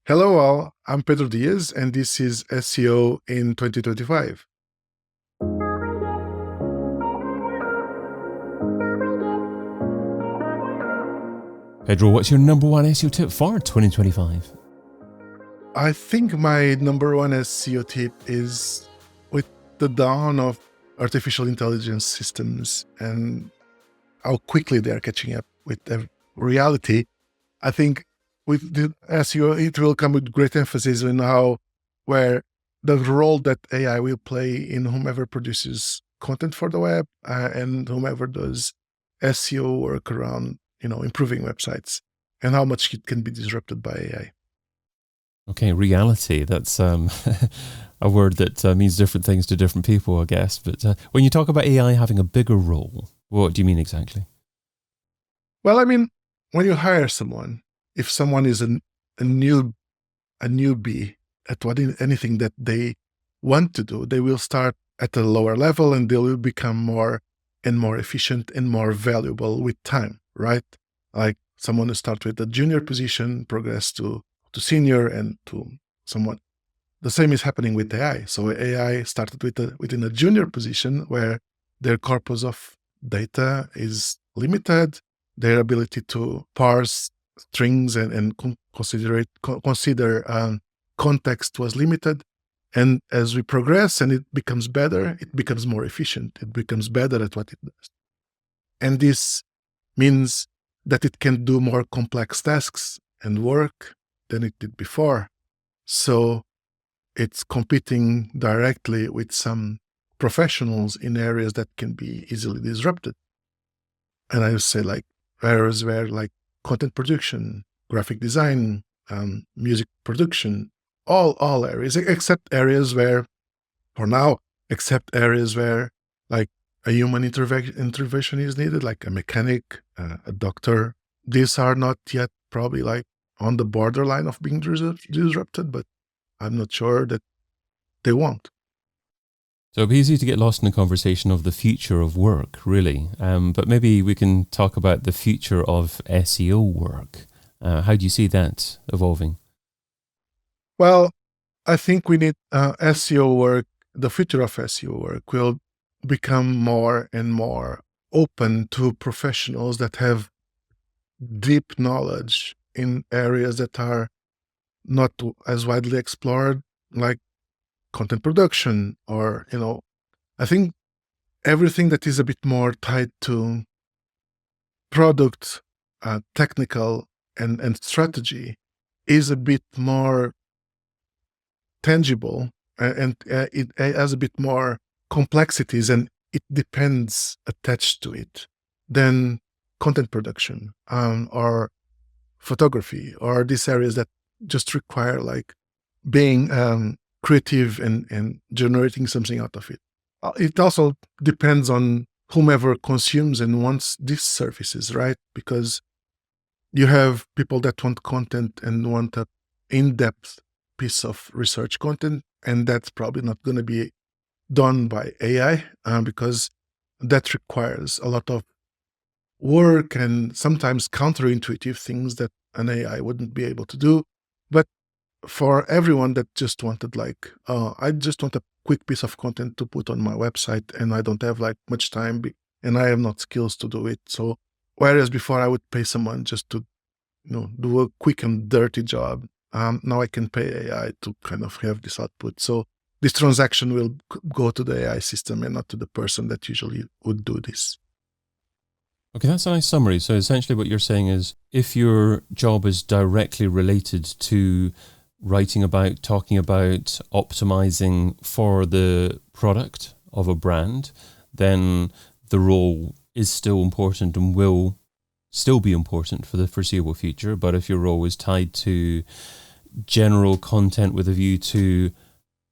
Hello all, I'm Pedro Dias and this is SEO in 2025. Pedro, what's your number one SEO tip for 2025? I think my number one SEO tip is with the dawn of artificial intelligence systems and how quickly they're catching up with the reality. I think with the SEO, it will come with great emphasis on where the role that AI will play in whomever produces content for the web and whomever does SEO work around, improving websites and how much it can be disrupted by AI. Okay, reality. That's a word that means different things to different people, I guess. But when you talk about AI having a bigger role, what do you mean exactly? Well, I mean, when you hire someone, if someone is a newbie at anything that they want to do, they will start at a lower level and they will become more and more efficient and more valuable with time, right? Like someone who starts with a junior position, progress to senior and to someone. The same is happening with AI. So AI started within a junior position where their corpus of data is limited, their ability to parse strings and consider context was limited. And as we progress and it becomes better, it becomes more efficient. It becomes better at what it does. And this means that it can do more complex tasks and work than it did before. So it's competing directly with some professionals in areas that can be easily disrupted. And I would say like areas where like content production, graphic design, music production, all areas, except areas where, for now, except areas where like a human intervention is needed, like a mechanic, a doctor. These are not yet probably like on the borderline of being disrupted, but I'm not sure that they won't. So it'd be easy to get lost in the conversation of the future of work, really. But maybe we can talk about the future of SEO work. How do you see that evolving? Well, I think we need SEO work. The future of SEO work will become more and more open to professionals that have deep knowledge in areas that are not as widely explored, like content production or, I think everything that is a bit more tied to product, technical and strategy is a bit more tangible and it has a bit more complexities and it depends attached to it than content production or photography or these areas that just require like being creative and generating something out of it. It also depends on whomever consumes and wants these services, right? Because you have people that want content and want a in-depth piece of research content, and that's probably not going to be done by AI because that requires a lot of work and sometimes counterintuitive things that an AI wouldn't be able to do. But for everyone that just wanted like, I just want a quick piece of content to put on my website and I don't have like much time and I have not skills to do it. So whereas before I would pay someone just to, do a quick and dirty job, now I can pay AI to kind of have this output. So this transaction will go to the AI system and not to the person that usually would do this. Okay, that's a nice summary. So essentially what you're saying is if your job is directly related to writing about, talking about, optimizing for the product of a brand, then the role is still important and will still be important for the foreseeable future. But if your role is tied to general content with a view to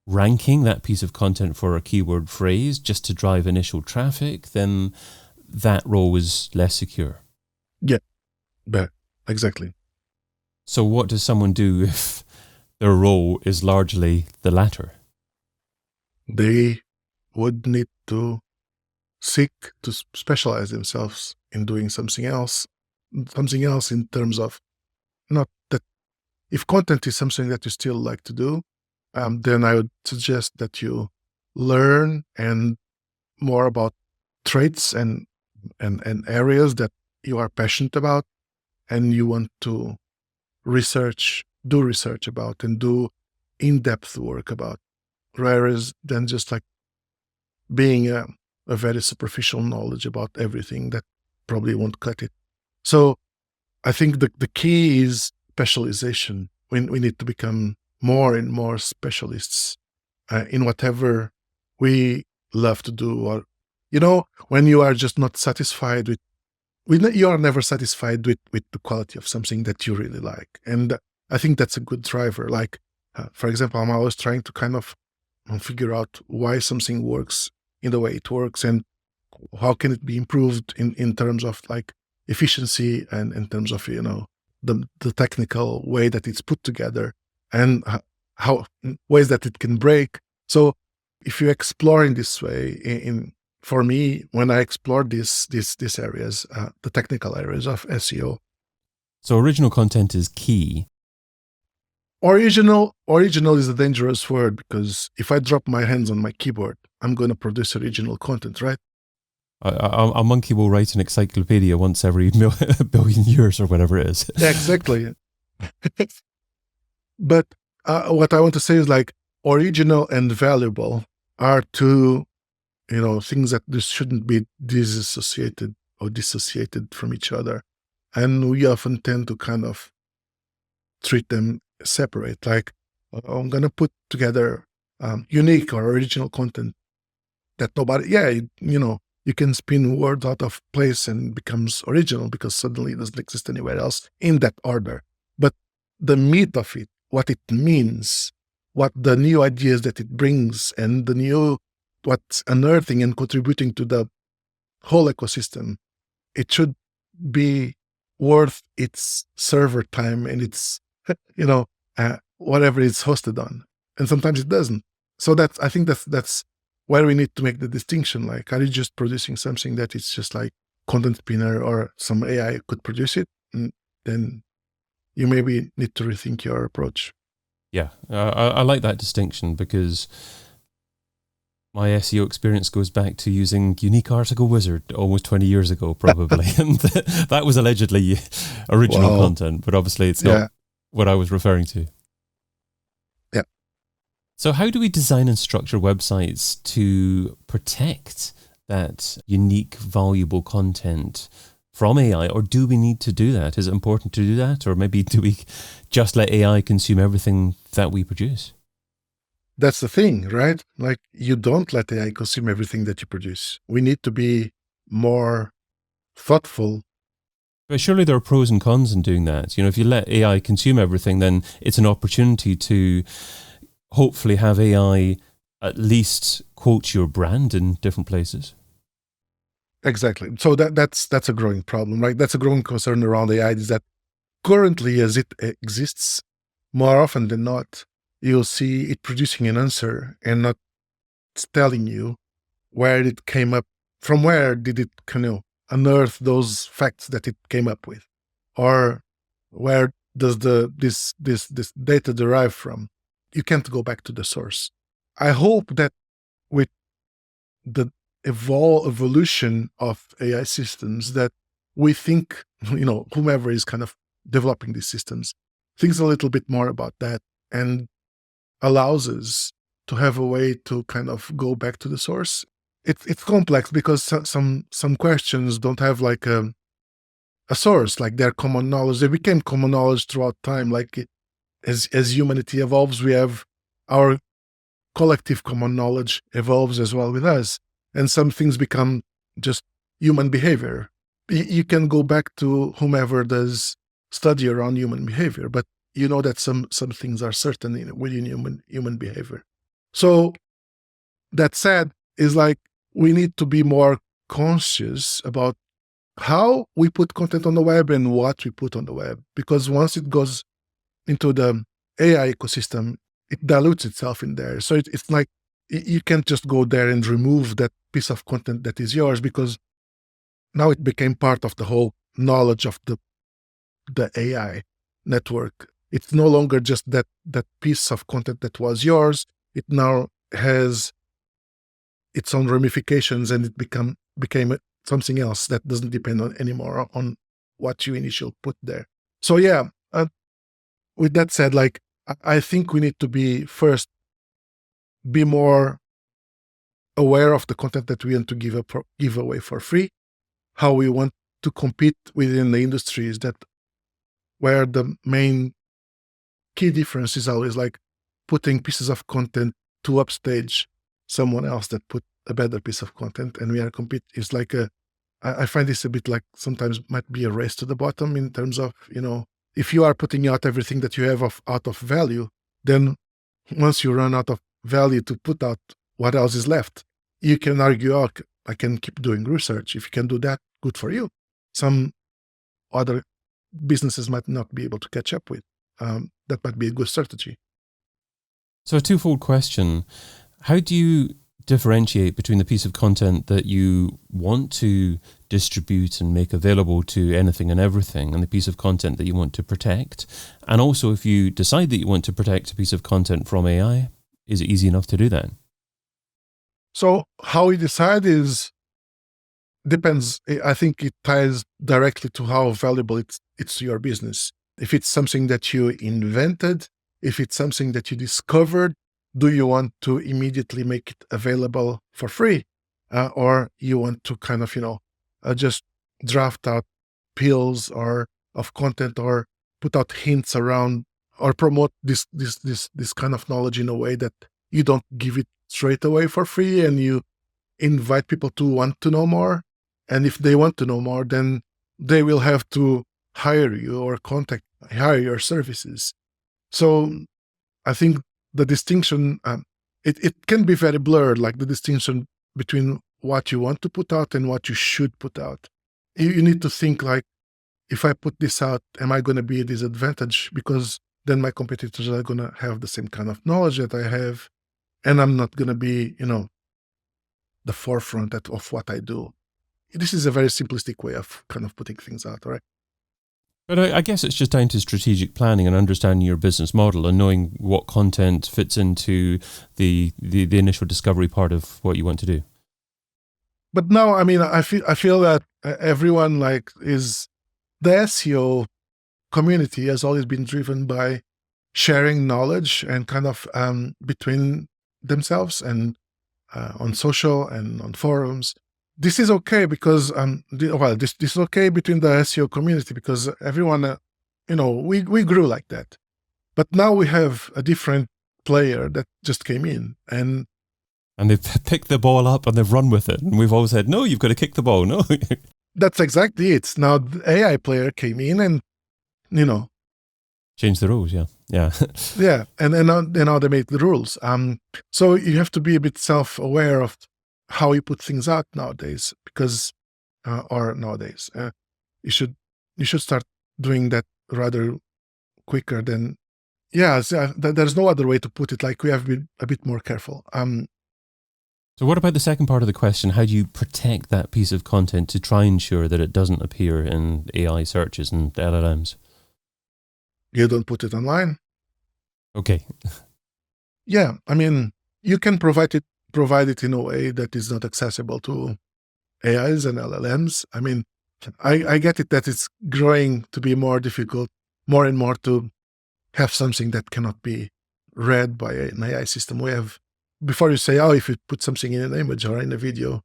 ranking that piece of content for a keyword phrase just to drive initial traffic, then that role is less secure. Yeah, exactly. So what does someone do if their role is largely the latter? They would need to seek to specialize themselves in doing something else in terms of not that if content is something that you still like to do, then I would suggest that you learn and more about traits and areas that you are passionate about and you want to do research about and do in-depth work about, rather than just like being a very superficial knowledge about everything that probably won't cut it. So I think the key is specialization. We need to become more and more specialists in whatever we love to do. Or, when you are just not satisfied you are never satisfied with the quality of something that you really like. And I think that's a good driver. Like, for example, I'm always trying to kind of figure out why something works in the way it works and how can it be improved in terms of like efficiency and in terms of, the technical way that it's put together and how ways that it can break. So if you explore in this way, for me, when I explore these areas, the technical areas of SEO. So original content is key. Original is a dangerous word, because if I drop my hands on my keyboard, I'm going to produce original content, right? A monkey will write an encyclopedia once every billion years or whatever it is. Yeah, exactly. But what I want to say is like original and valuable are two, things that this shouldn't be disassociated or dissociated from each other. And we often tend to kind of treat them separate. Like, I'm going to put together unique or original content that you can spin words out of place and it becomes original because suddenly it doesn't exist anywhere else in that order. But the meat of it, what it means, what the new ideas that it brings, and what's unearthing and contributing to the whole ecosystem, it should be worth its server time and its, whatever it's hosted on. And sometimes it doesn't. So I think that's where we need to make the distinction. Like, are you just producing something that it's just like content spinner or some AI could produce it? And then you maybe need to rethink your approach. Yeah, I like that distinction because my SEO experience goes back to using Unique Article Wizard almost 20 years ago, probably. And that was allegedly original content, but obviously it's not what I was referring to. Yeah. So how do we design and structure websites to protect that unique, valuable content from AI? Or do we need to do that? Is it important to do that? Or maybe do we just let AI consume everything that we produce? That's the thing, right? Like, you don't let AI consume everything that you produce. We need to be more thoughtful. But surely there are pros and cons in doing that. If you let AI consume everything, then it's an opportunity to hopefully have AI at least quote your brand in different places. Exactly. So that's a growing problem, right? That's a growing concern around AI, is that currently, as it exists, more often than not, you'll see it producing an answer and not telling you where it came up, from where did it unearth those facts that it came up with, or where does this data derive from. You can't go back to the source. I hope that with the evolution of AI systems, that we think, whomever is kind of developing these systems thinks a little bit more about that and allows us to have a way to kind of go back to the source. It's complex because some questions don't have like a source, like they're common knowledge. They became common knowledge throughout time. Like, as humanity evolves, we have our collective common knowledge evolves as well with us. And some things become just human behavior. You can go back to whomever does study around human behavior, but you know that some things are certain within human behavior. So that said, is like, we need to be more conscious about how we put content on the web and what we put on the web, because once it goes into the AI ecosystem, it dilutes itself in there. So it's like, you can't just go there and remove that piece of content that is yours, because now it became part of the whole knowledge of the AI network. It's no longer just that piece of content that was yours. It now has its own ramifications, and it became something else that doesn't depend on anymore on what you initially put there. So yeah, with that said, like I think we need to be more aware of the content that we want to give away for free, how we want to compete within the industries that where the main key difference is always like putting pieces of content to upstage someone else that put a better piece of content, and we are compete. It's like I find this a bit like sometimes might be a race to the bottom in terms of, if you are putting out everything that you have out of value, then once you run out of value to put out, what else is left? You can argue, oh, I can keep doing research. If you can do that, good for you. Some other businesses might not be able to catch up with. That might be a good strategy. So a twofold question. How do you differentiate between the piece of content that you want to distribute and make available to anything and everything and the piece of content that you want to protect? And also, if you decide that you want to protect a piece of content from AI, is it easy enough to do that? So how we decide depends. I think it ties directly to how valuable it's to your business. If it's something that you invented, if it's something that you discovered, do you want to immediately make it available for free? Or you want to kind of, just draft out pills of content, or put out hints around, or promote this kind of knowledge in a way that you don't give it straight away for free, and you invite people to want to know more. And if they want to know more, then they will have to hire you or hire your services. So I think the distinction, it can be very blurred, like the distinction between what you want to put out and what you should put out. You need to think like, if I put this out, am I going to be a disadvantage? Because then my competitors are going to have the same kind of knowledge that I have, and I'm not going to be, the forefront of what I do. This is a very simplistic way of kind of putting things out, right? But I guess it's just down to strategic planning and understanding your business model and knowing what content fits into the initial discovery part of what you want to do. But now, I mean, I feel that everyone is the SEO community has always been driven by sharing knowledge and kind of between themselves and on social and on forums. This is okay because this is okay between the SEO community because everyone, we grew like that. But now we have a different player that just came in and they've picked the ball up and they've run with it. And we've always said, no, you've got to kick the ball. No. That's exactly it. Now the AI player came in and, change the rules. Yeah. Yeah. And now they make the rules. So you have to be a bit self-aware of how you put things out nowadays, because you should start doing that rather quicker than, there's no other way to put it. Like, we have been a bit more careful. So what about the second part of the question? How do you protect that piece of content to try and ensure that it doesn't appear in AI searches and LLMs? You don't put it online. Okay. Yeah. I mean, you can provide it in a way that is not accessible to AIs and LLMs. I mean, I get it that it's growing to be more difficult, more and more, to have something that cannot be read by an AI system. Before you say, if you put something in an image or in a video,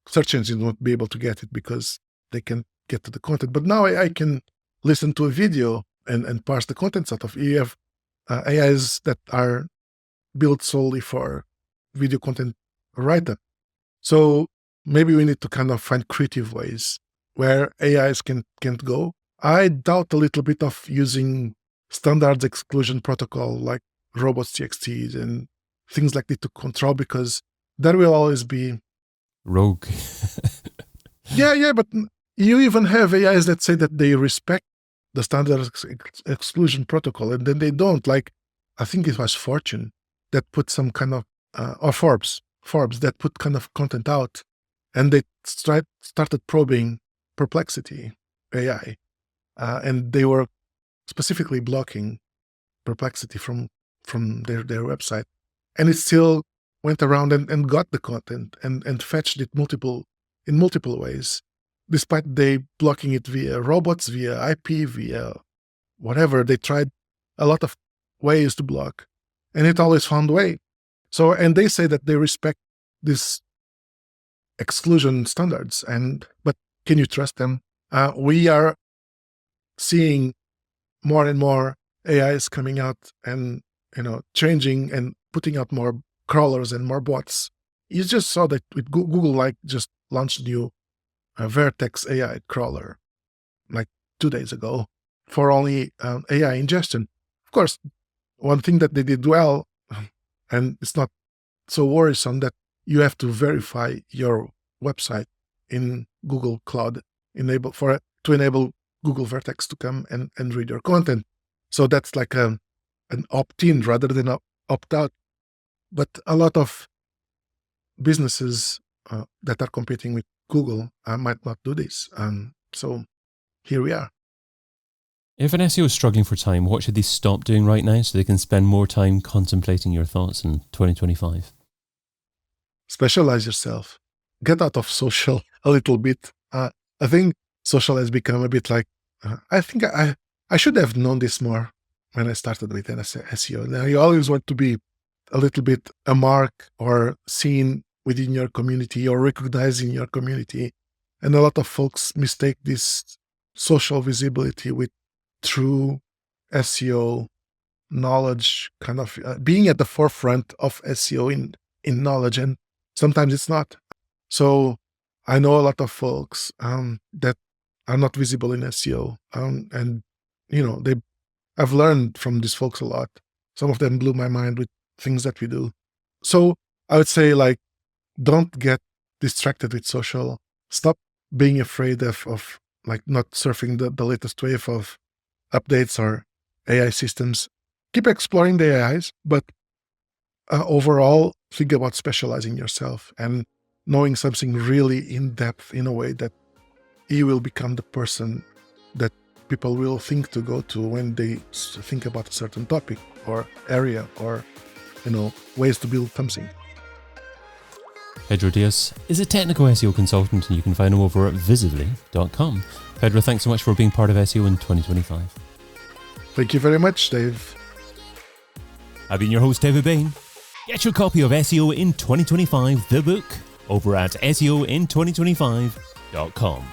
search engines won't be able to get it because they can get to the content. But now I can listen to a video and parse the contents out of it. You have AIs that are built solely for video content writer. So maybe we need to kind of find creative ways where AIs can't go. I doubt a little bit of using standards exclusion protocol like robots.txt and things like that to control, because there will always be rogue. yeah, but you even have AIs that say that they respect the standard exclusion protocol, and then they don't. Like, I think it was Fortune that put some kind of or Forbes that put kind of content out, and they started probing Perplexity AI, and they were specifically blocking Perplexity from their website, and it still went around and got the content and fetched it in multiple ways, despite they blocking it via robots, via IP, via whatever. They tried a lot of ways to block, and it always found a way. So, and they say that they respect these exclusion standards, but can you trust them? We are seeing more and more AIs coming out and changing and putting out more crawlers and more bots. You just saw that with Google, like just launched a new Vertex AI crawler like 2 days ago for only AI ingestion. Of course, one thing that they did well, and it's not so worrisome, that you have to verify your website in Google Cloud to enable Google Vertex to come and read your content. So that's like an opt-in rather than an opt-out. But a lot of businesses that are competing with Google might not do this. So here we are. If an SEO is struggling for time, what should they stop doing right now so they can spend more time contemplating your thoughts in 2025? Specialize yourself. Get out of social a little bit. I think social has become a bit like, I think I should have known this more when I started with SEO. Now you always want to be a little bit a mark or seen within your community or recognized in your community. And a lot of folks mistake this social visibility with true SEO knowledge, kind of being at the forefront of SEO in knowledge. And sometimes it's not. So I know a lot of folks that are not visible in SEO. And I've learned from these folks a lot. Some of them blew my mind with things that we do. So I would say, like, don't get distracted with social. Stop being afraid of like not surfing the latest wave of updates or AI systems. Keep exploring the AIs, but overall, think about specializing yourself and knowing something really in depth in a way that you will become the person that people will think to go to when they think about a certain topic or area or, ways to build something. Pedro Dias is a technical SEO consultant, and you can find him over at visibly.com. Pedro, thanks so much for being part of SEO in 2025. Thank you very much, Dave. I've been your host, David Bain. Get your copy of SEO in 2025, the book, over at SEOin2025.com.